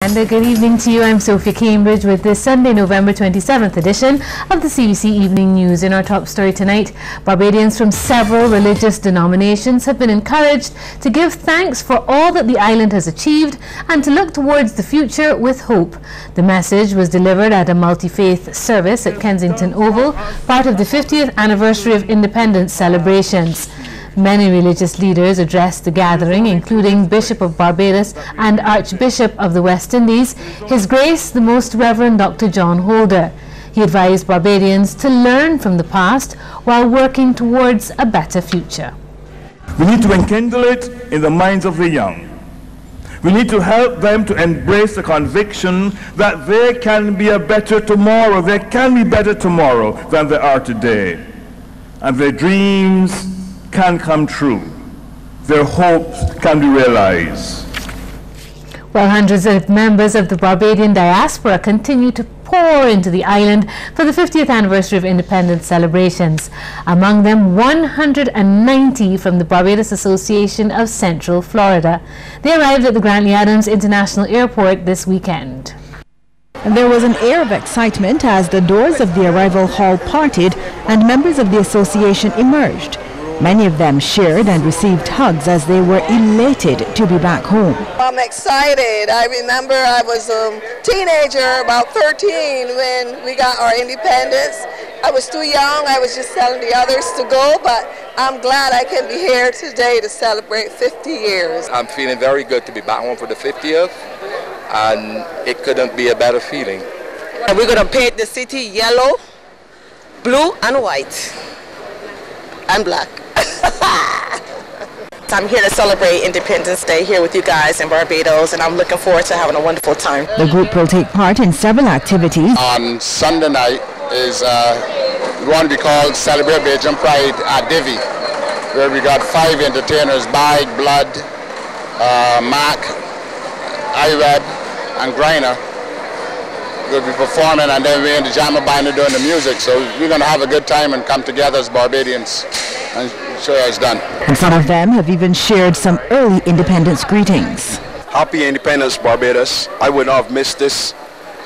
And a good evening to you. I'm Sophia Cambridge with this Sunday, November 27th edition of the CBC Evening News. In our top story tonight, Barbadians from several religious denominations have been encouraged to give thanks for all that the island has achieved and to look towards the future with hope. The message was delivered at a multi-faith service at Kensington Oval, part of the 50th anniversary of independence celebrations. Many religious leaders addressed the gathering, including Bishop of Barbados and Archbishop of the West Indies, His Grace the Most Reverend Dr. John Holder. He advised Barbadians to learn from the past while working towards a better future. We need to enkindle it in the minds of the young. We need to help them to embrace the conviction that there can be a better tomorrow. There can be better tomorrow than there are today. And their dreams can come true. Their hopes can be realized. Well, hundreds of members of the Barbadian diaspora continue to pour into the island for the 50th anniversary of independence celebrations. Among them, 190 from the Barbados Association of Central Florida. They arrived at the Grantley Adams International Airport this weekend. There was an air of excitement as the doors of the arrival hall parted and members of the association emerged. Many of them shared and received hugs as they were elated to be back home. I'm excited. I remember I was a teenager, about 13, when we got our independence. I was too young. I was just telling the others to go, but I'm glad I can be here today to celebrate 50 years. I'm feeling very good to be back home for the 50th, and it couldn't be a better feeling. We're going to paint the city yellow, blue, and white, and black. I'm here to celebrate Independence Day here with you guys in Barbados, and I'm looking forward to having a wonderful time. The group will take part in several activities. On Sunday night is going to be called Celebrate Bajan Pride at Divi, where we got 5 entertainers, Bag, Blood, Mac, iWeb, and Griner. We'll be performing, and then we're in the Jammer Binder doing the music, so we're going to have a good time and come together as Barbadians and show you how it's done. And some of them have even shared some early independence greetings. Happy Independence, Barbados. I would not have missed this.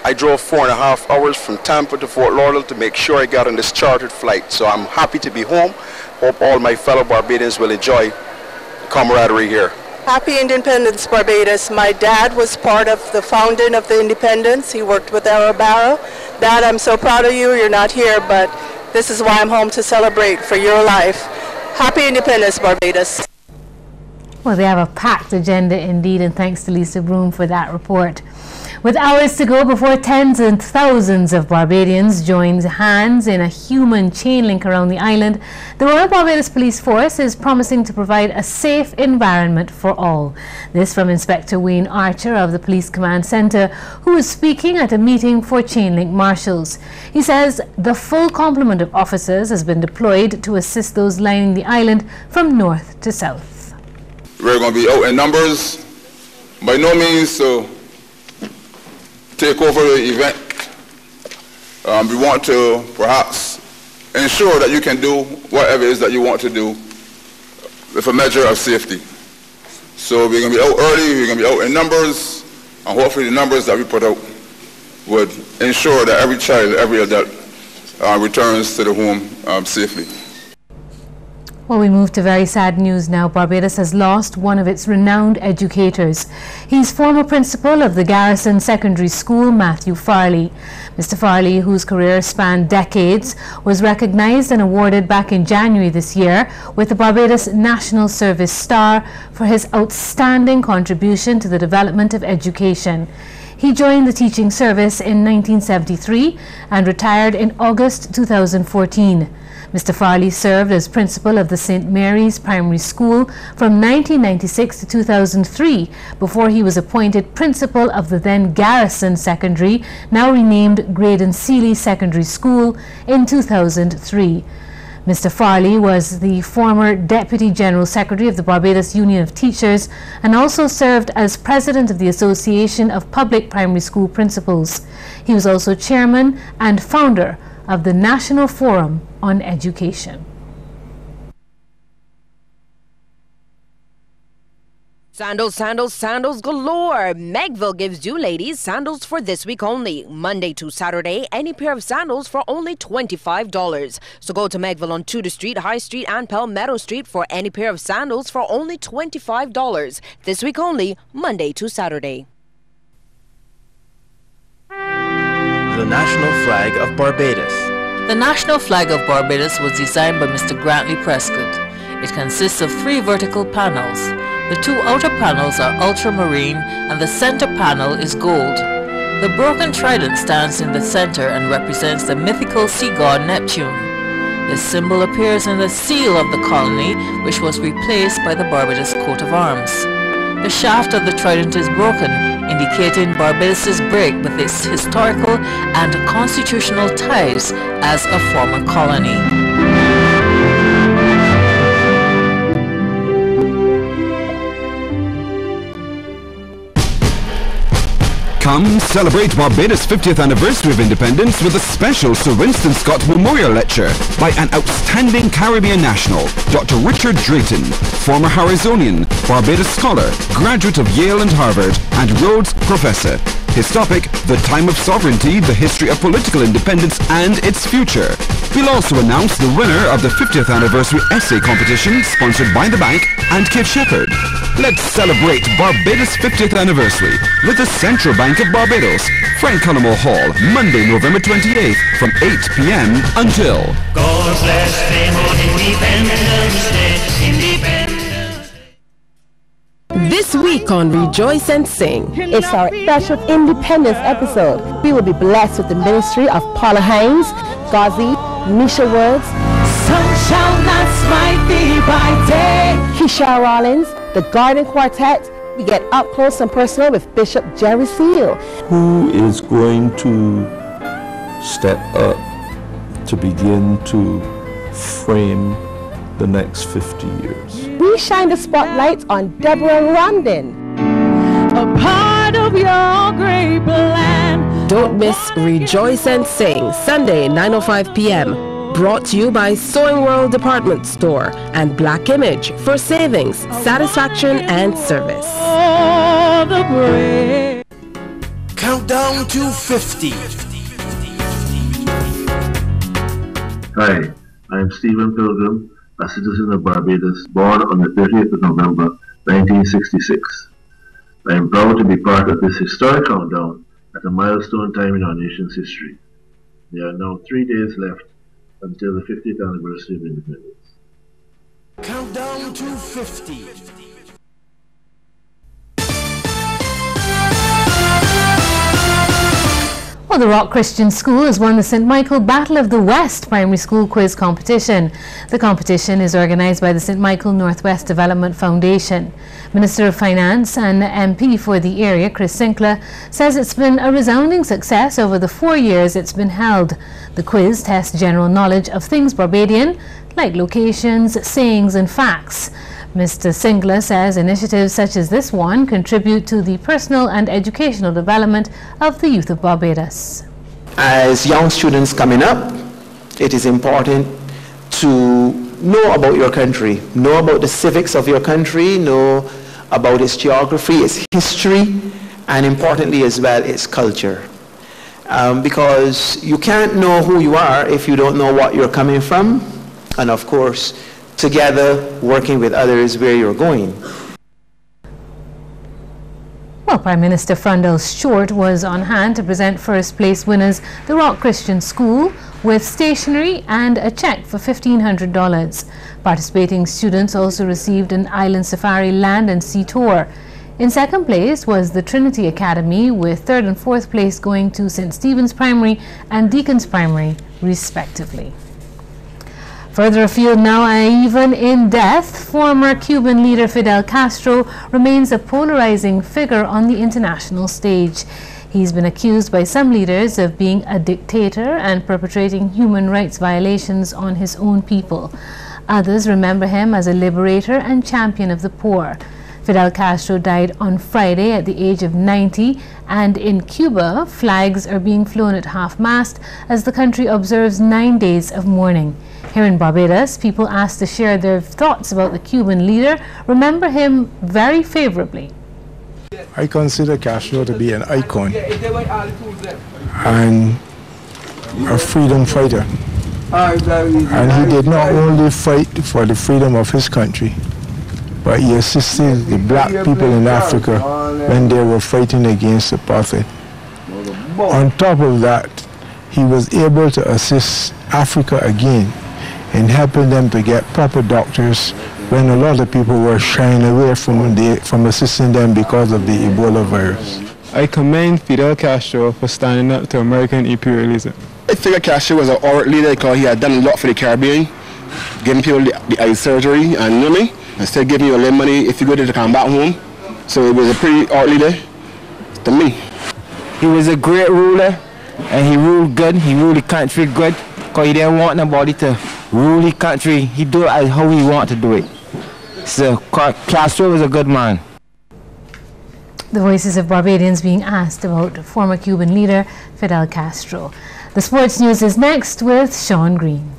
I drove 4.5 hours from Tampa to Fort Lauderdale to make sure I got on this chartered flight, so I'm happy to be home. Hope all my fellow Barbadians will enjoy the camaraderie here. Happy Independence, Barbados. My dad was part of the founding of the independence. He worked with Arabara. Dad, I'm so proud of you. You're not here, but this is why I'm home to celebrate for your life. Happy Independence, Barbados. Well, they have a packed agenda indeed, and thanks to Lisa Broom for that report. With hours to go before tens and thousands of Barbadians join hands in a human chain link around the island, the Royal Barbados Police Force is promising to provide a safe environment for all. This from Inspector Wayne Archer of the Police Command Centre, who was speaking at a meeting for chain link marshals. He says the full complement of officers has been deployed to assist those lining the island from north to south. We're going to be out in numbers, by no means to take over the event. We want to perhaps ensure that you can do whatever it is that you want to do with a measure of safety. So we're going to be out early, we're going to be out in numbers, and hopefully the numbers that we put out would ensure that every child, every adult returns to the home safely. Well, we move to very sad news now. Barbados has lost one of its renowned educators. He's former principal of the Garrison Secondary School, Matthew Farley. Mr. Farley, whose career spanned decades, was recognized and awarded back in January this year with the Barbados National Service Star for his outstanding contribution to the development of education. He joined the teaching service in 1973 and retired in August 2014. Mr. Farley served as principal of the St. Mary's Primary School from 1996 to 2003 before he was appointed principal of the then Garrison Secondary, now renamed Graydon Seeley Secondary School, in 2003. Mr. Farley was the former Deputy General Secretary of the Barbados Union of Teachers and also served as President of the Association of Public Primary School Principals. He was also Chairman and founder of the National Forum on Education. Sandals, sandals, sandals galore. Megville gives you ladies sandals for this week only. Monday to Saturday, any pair of sandals for only $25. So go to Megville on Tudor Street, High Street and Palmetto Street for any pair of sandals for only $25. This week only, Monday to Saturday. The National Flag of Barbados. The national flag of Barbados was designed by Mr. Grantley Prescott. It consists of 3 vertical panels. The 2 outer panels are ultramarine and the center panel is gold. The broken trident stands in the center and represents the mythical sea god Neptune. This symbol appears in the seal of the colony, which was replaced by the Barbados coat of arms. The shaft of the trident is broken, indicating Barbados' break with its historical and constitutional ties as a former colony. Come celebrate Barbados' 50th anniversary of independence with a special Sir Winston Scott Memorial Lecture by an outstanding Caribbean national, Dr. Richard Drayton, former Harrisonian, Barbados scholar, graduate of Yale and Harvard, and Rhodes Professor. His topic, the time of sovereignty, the history of political independence and its future. We'll also announce the winner of the 50th anniversary essay competition sponsored by the bank and Kate Shepherd. Let's celebrate Barbados' 50th anniversary with the Central Bank of Barbados, Frank Cullimore Hall, Monday, November 28th from 8 p.m. until... God bless them on Independence Day, Independence. This week on Rejoice and Sing, it's our special Independence episode. We will be blessed with the ministry of Paula Hines, Gazi, Misha Woods, Sun shall not smite thee by day. Keisha Rollins, the Garden Quartet. We get up close and personal with Bishop Jerry Seal. Who is going to step up to begin to frame the next 50 years? We shine the spotlight on Deborah Ramden. A part of your great plan. Don't miss Rejoice and Sing, Sunday, 9:05 p.m. Brought to you by Sewing World Department Store and Black Image for savings, satisfaction, and service. Oh, the brave. Countdown to 50. Hi, I'm Stephen Pilgrim, a citizen of Barbados, born on the 30th of November, 1966. I am proud to be part of this historic countdown at a milestone time in our nation's history. There are now 3 days left until the 50th anniversary of independence. Countdown to 50. Well, the Rock Christian School has won the St. Michael Battle of the West Primary School Quiz Competition. The competition is organised by the St. Michael Northwest Development Foundation. Minister of Finance and MP for the area, Chris Sinclair, says it's been a resounding success over the 4 years it's been held. The quiz tests general knowledge of things Barbadian, like locations, sayings and facts. Mr. Sinclair says initiatives such as this one contribute to the personal and educational development of the youth of Barbados. As young students coming up, it is important to know about your country, know about the civics of your country, know about its geography, its history, and importantly as well, its culture. Because you can't know who you are if you don't know what you're coming from, and of course, together working with others where you're going. Well, Prime Minister Frundell Short was on hand to present first place winners the Rock Christian School with stationery and a cheque for $1,500. Participating students also received an island safari land and sea tour. In second place was the Trinity Academy, with third and fourth place going to St. Stephen's Primary and Deacon's Primary, respectively. Further afield now, even in death, former Cuban leader Fidel Castro remains a polarizing figure on the international stage. He's been accused by some leaders of being a dictator and perpetrating human rights violations on his own people. Others remember him as a liberator and champion of the poor. Fidel Castro died on Friday at the age of 90, and in Cuba, flags are being flown at half-mast as the country observes 9 days of mourning. Here in Barbados, people asked to share their thoughts about the Cuban leader remember him very favorably. I consider Castro to be an icon and a freedom fighter. And he did not only fight for the freedom of his country, but he assisted the black people in Africa when they were fighting against apartheid. On top of that, he was able to assist Africa again in helping them to get proper doctors when a lot of people were shying away from assisting them because of the Ebola virus. I commend Fidel Castro for standing up to American imperialism. I figure Castro was an alright leader because he had done a lot for the Caribbean, giving people the eye surgery and you know me, instead of giving you a little money if you go there to come back home. So it was a pretty alright leader to me. He was a great ruler and he ruled good, he ruled the country good because he didn't want nobody to rule the country. He do it how he want to do it. So Castro was a good man. The voices of Barbadians being asked about former Cuban leader Fidel Castro. The sports news is next with Sean Green.